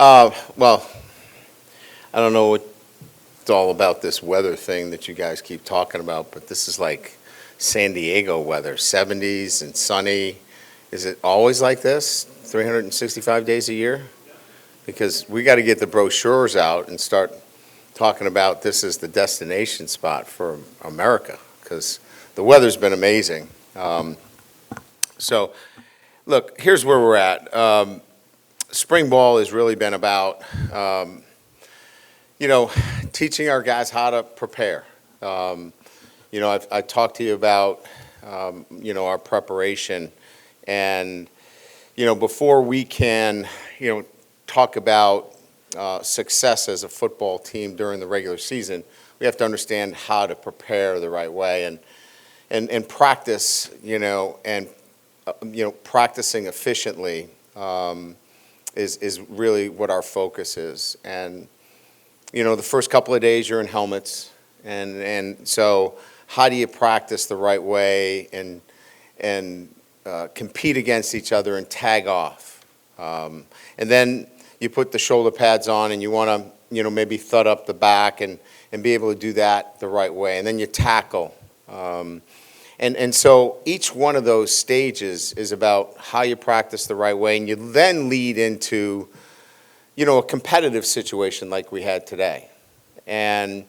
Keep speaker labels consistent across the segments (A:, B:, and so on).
A: Well, I don't know what it's all about this weather thing that you guys keep talking about, but this is like San Diego weather, 70s and sunny. Is it always like this, 365 days a year? Because we got to get the brochures out and start talking about this as the destination spot for America, because the weather's been amazing. So, look, here's where we're at. Spring ball has really been about, teaching our guys how to prepare. I talked to you about, our preparation. And, before we can, talk about success as a football team during the regular season, we have to understand how to prepare the right way and practice, practicing efficiently is really what our focus is. And, the first couple of days you're in helmets. And so how do you practice the right way and compete against each other and tag off? And then you put the shoulder pads on and you want to, maybe thud up the back and be able to do that the right way. And then you tackle. And so each one of those stages is about how you practice the right way, and you then lead into, a competitive situation like we had today. And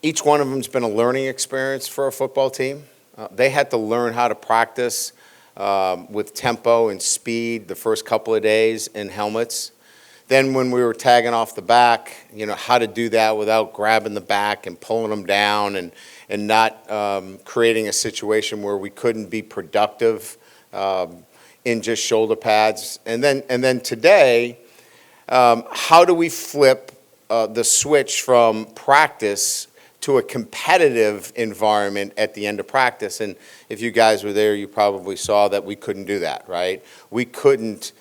A: each one of them has been a learning experience for a football team. They had to learn how to practice with tempo and speed the first couple of days in helmets. Then when we were tagging off the back, how to do that without grabbing the back and pulling them down and not creating a situation where we couldn't be productive in just shoulder pads. And then today, how do we flip the switch from practice to a competitive environment at the end of practice? And if you guys were there, you probably saw that we couldn't do that, right? We couldn't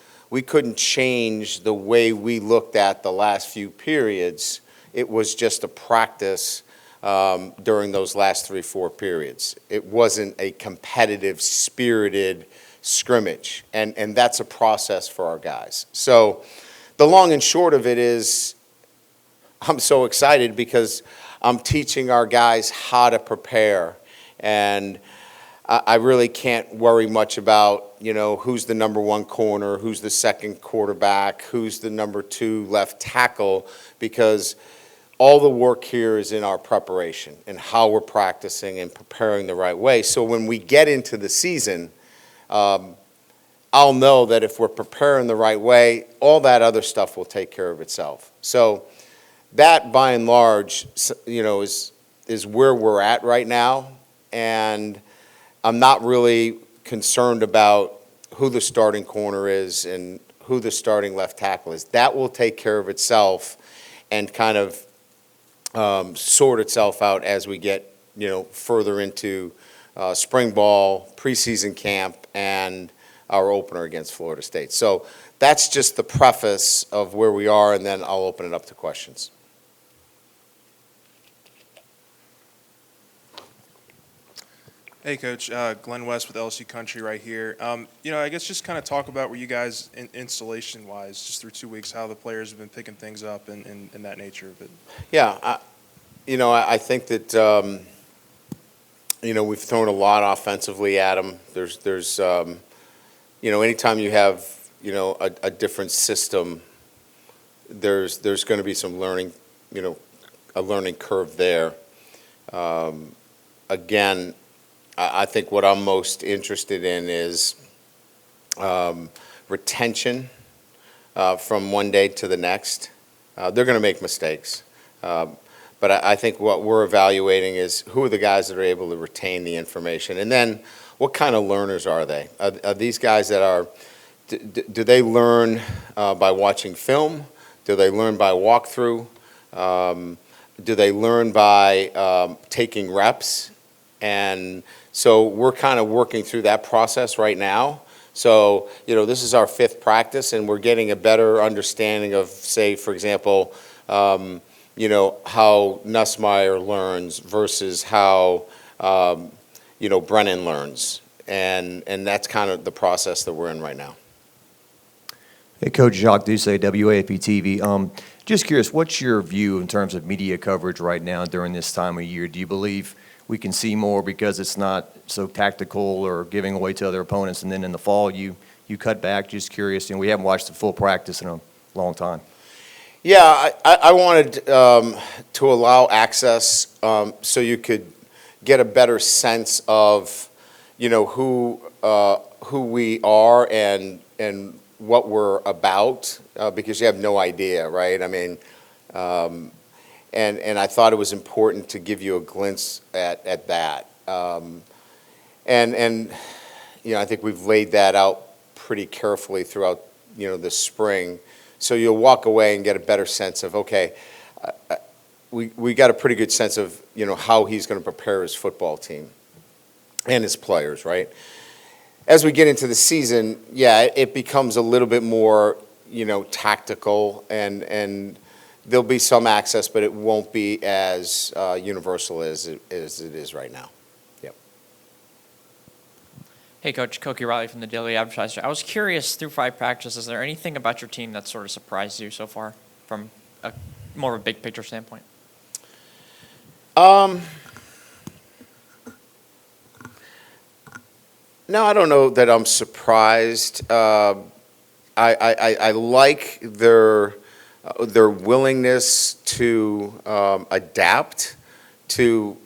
A: change the way we looked at the last few periods. It was just a practice during those last 3-4 periods. It wasn't a competitive, spirited scrimmage, and that's a process for our guys. So the long and short of it is, I'm so excited because I'm teaching our guys how to prepare, and I really can't worry much about, who's the number one corner, who's the second quarterback, who's the number 2 left tackle, because all the work here is in our preparation and how we're practicing and preparing the right way. So when we get into the season, I'll know that if we're preparing the right way, all that other stuff will take care of itself. So that, by and large, is where we're at right now. And I'm not really concerned about who the starting corner is and who the starting left tackle is. That will take care of itself and kind of sort itself out as we get, further into spring ball, preseason camp, and our opener against Florida State. So that's just the preface of where we are, and then I'll open it up to questions.
B: Hey, Coach. Glenn West with LSU Country right here. I guess just kind of talk about where you guys, installation-wise, just through 2 weeks, how the players have been picking things up and that nature of it.
A: Yeah, I think that, we've thrown a lot offensively at them. There's anytime you have, a different system, there's going to be some learning, a learning curve there. Again, I think what I'm most interested in is retention from one day to the next. They're going to make mistakes. But I think what we're evaluating is who are the guys that are able to retain the information. And then what kind of learners are they? Are these guys that are, do they learn by watching film? Do they learn by walkthrough? Do they learn by taking reps? And so we're kind of working through that process right now. So, this is our 5th practice, and we're getting a better understanding of, say, for example, how Nussmeier learns versus how, Brennan learns. And that's kind of the process that we're in right now.
C: Hey, Coach Jacques Doucet, WAFB TV. Just curious, what's your view in terms of media coverage right now during this time of year? Do you believe we can see more because it's not so tactical or giving away to other opponents, and then in the fall you cut back? Just curious. We haven't watched the full practice in a long time.
A: Yeah, I wanted to allow access so you could get a better sense of, who we are and what we're about, because you have no idea, right? I mean, and I thought it was important to give you a glimpse at that. And I think we've laid that out pretty carefully throughout, this spring. So you'll walk away and get a better sense of, okay, we got a pretty good sense of, how he's going to prepare his football team and his players, right? As we get into the season, yeah, it becomes a little bit more, tactical, and there'll be some access, but it won't be as universal as it is right now. Yep.
D: Hey, Coach, Koki Riley from the Daily Advertiser. I was curious, through 5 practices, is there anything about your team that sort of surprised you so far from a more of a big picture standpoint?
A: No, I don't know that I'm surprised. I like their willingness to adapt to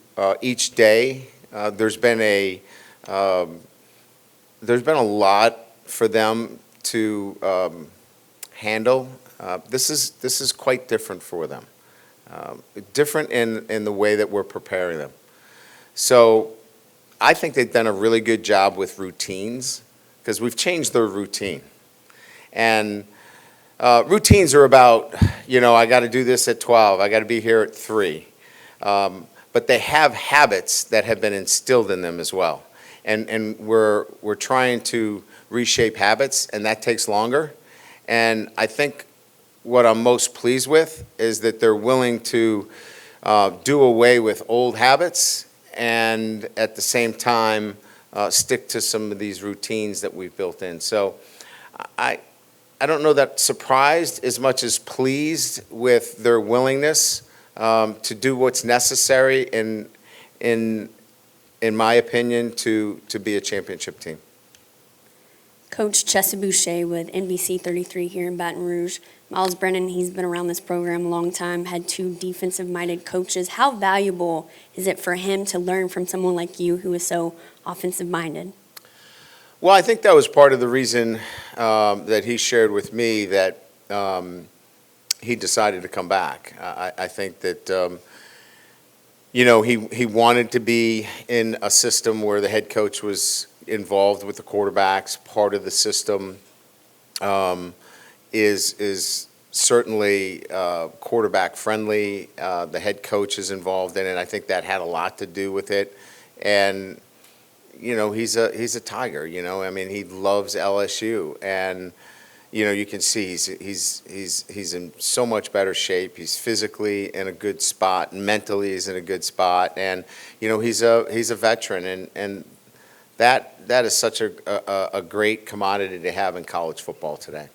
A: each day. There's been a lot for them to handle. This is quite different for them. Different in the way that we're preparing them. So I think they've done a really good job with routines, because we've changed their routine. And routines are about, I got to do this at 12, I got to be here at 3. But they have habits that have been instilled in them as well. And we're trying to reshape habits, and that takes longer. And I think what I'm most pleased with is that they're willing to do away with old habits, and at the same time stick to some of these routines that we've built in. So I don't know that surprised as much as pleased with their willingness to do what's necessary in my opinion, to be a championship team.
E: Coach Chesa Boucher with NBC 33 here in Baton Rouge. Miles Brennan, he's been around this program a long time, had 2 defensive-minded coaches. How valuable is it for him to learn from someone like you who is so offensive-minded?
A: Well, I think that was part of the reason that he shared with me that he decided to come back. I think that, he wanted to be in a system where the head coach was involved with the quarterbacks. Part of the system is certainly quarterback friendly. The head coach is involved in it. I think that had a lot to do with it. And he's a Tiger. I mean, he loves LSU, and you can see he's in so much better shape. He's physically in a good spot, mentally he's in a good spot, and he's a veteran, and that is such a great commodity to have in college football today.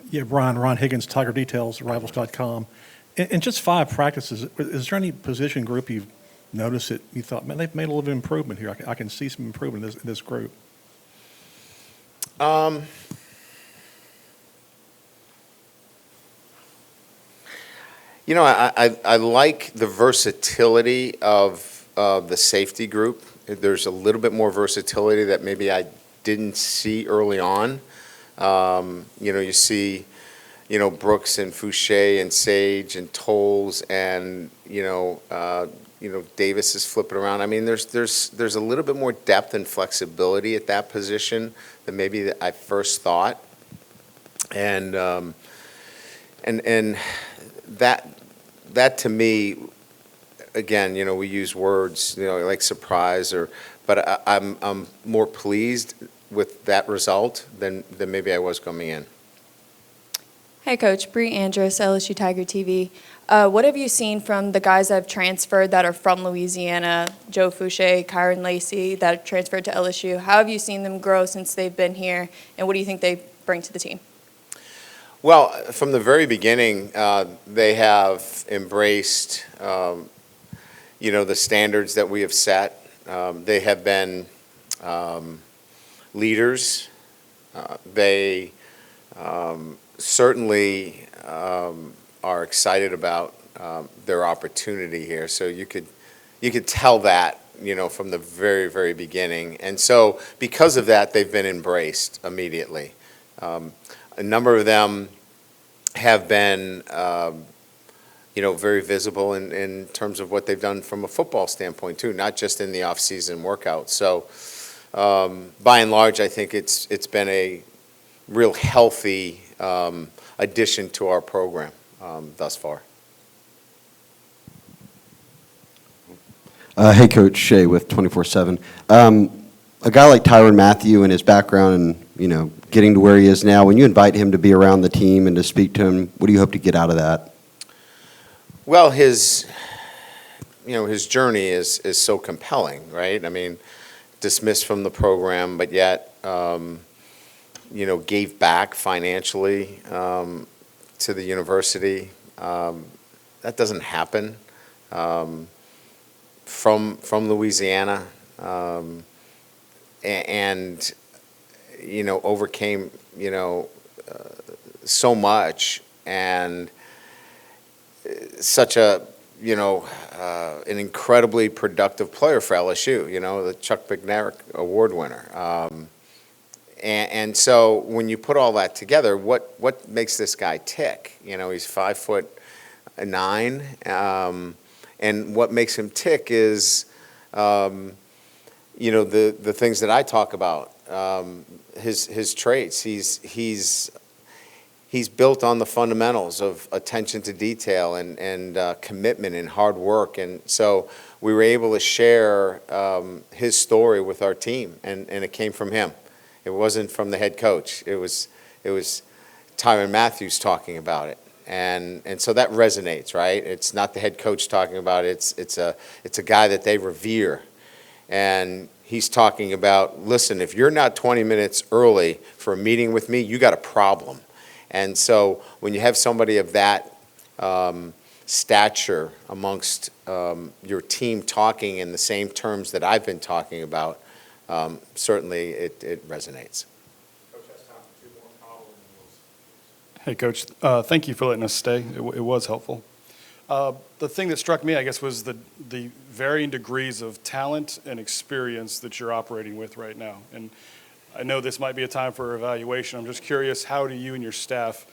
F: Yeah, Brian, Ron Higgins, Tiger Details, Rivals.com. In just 5 practices, is there any position group you've noticed that you thought, man, they've made a little bit of improvement here? I can see some improvement in this group.
A: I like the versatility of the safety group. There's a little bit more versatility that maybe I didn't see early on. You see, Brooks and Fouché and Sage and Tolles and, Davis is flipping around. I mean, there's a little bit more depth and flexibility at that position than maybe I first thought. And that to me, again, we use words, like surprise, but I'm more pleased with that result than maybe I was coming in.
G: Hey, Coach. Bree Andrus, LSU Tiger TV. What have you seen from the guys that have transferred that are from Louisiana, Joe Fouché, Kyron Lacey, that have transferred to LSU? How have you seen them grow since they've been here, and what do you think they bring to the team?
A: Well, from the very beginning, they have embraced, the standards that we have set. They have been leaders. They certainly are excited about their opportunity here. So you could tell that, from the very, very beginning. And so because of that, they've been embraced immediately. A number of them have been, very visible in terms of what they've done from a football standpoint too, not just in the off-season workouts. So by and large, I think it's been a real healthy addition to our program thus far.
H: Hey, Coach Shea with 24/7. A guy like Tyrann Mathieu and his background and, getting to where he is now, when you invite him to be around the team and to speak to him, what do you hope to get out of that?
A: Well, his journey is so compelling, right? I mean, dismissed from the program, but yet, gave back financially to the university. That doesn't happen. From Louisiana, and overcame so much, and such a an incredibly productive player for LSU. The Chuck Bednarik Award winner. And so when you put all that together, what makes this guy tick? He's 5'9". And what makes him tick is, the things that I talk about, his traits. He's built on the fundamentals of attention to detail and commitment and hard work. And so we were able to share his story with our team, and it came from him. It wasn't from the head coach. It was Tyrann Mathieu talking about it. And so that resonates, right? It's not the head coach talking about it. It's a guy that they revere. And he's talking about, listen, if you're not 20 minutes early for a meeting with me, you got a problem. And so when you have somebody of that stature amongst your team talking in the same terms that I've been talking about, certainly it resonates.
I: Hey, Coach. Thank you for letting us stay. It was helpful. The thing that struck me, I guess, was the varying degrees of talent and experience that you're operating with right now. And I know this might be a time for evaluation. I'm just curious, how do you and your staff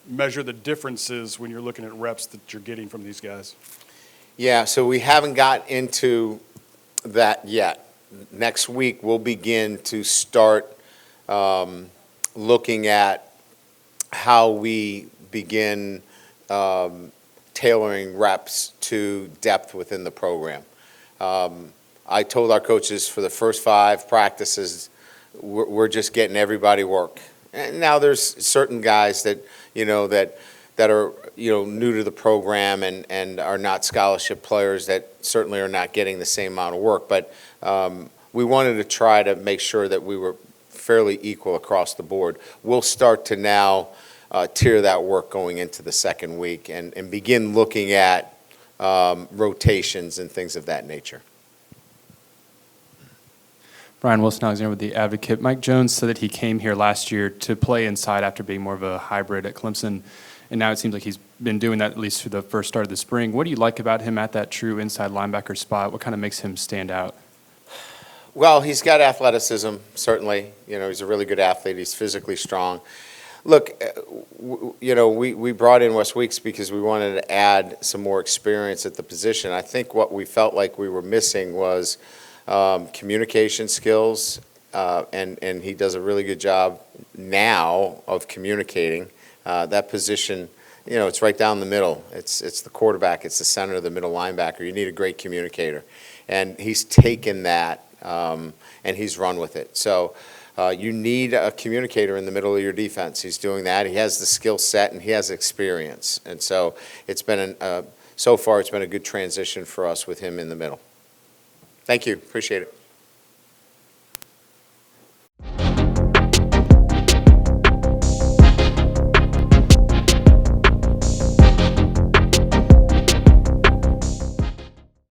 I: measure the differences when you're looking at reps that you're getting from these guys?
A: Yeah, so we haven't got into that yet. Next week, we'll begin to start looking at how we begin tailoring reps to depth within the program. I told our coaches for the first 5 practices, we're just getting everybody work. And now there's certain guys that are new to the program and are not scholarship players that certainly are not getting the same amount of work. But we wanted to try to make sure that we were fairly equal across the board. We'll start to now tier that work going into the second week and begin looking at rotations and things of that nature.
J: Brian Wilson Alexander with The Advocate. Mike Jones said that he came here last year to play inside after being more of a hybrid at Clemson, and now it seems like he's been doing that at least through the first start of the spring. What do you like about him at that true inside linebacker spot? What kind of makes him stand out?
A: Well, he's got athleticism, certainly. He's a really good athlete. He's physically strong. Look, we brought in Wes Weeks because we wanted to add some more experience at the position. I think what we felt like we were missing was communication skills, and he does a really good job now of communicating. That position, it's right down the middle. It's the quarterback. It's the center, the middle linebacker. You need a great communicator. And he's taken that, and he's run with it. So You need a communicator in the middle of your defense. He's doing that. He has the skill set and he has experience. And so it's been, so far, it's been a good transition for us with him in the middle. Thank you. Appreciate it.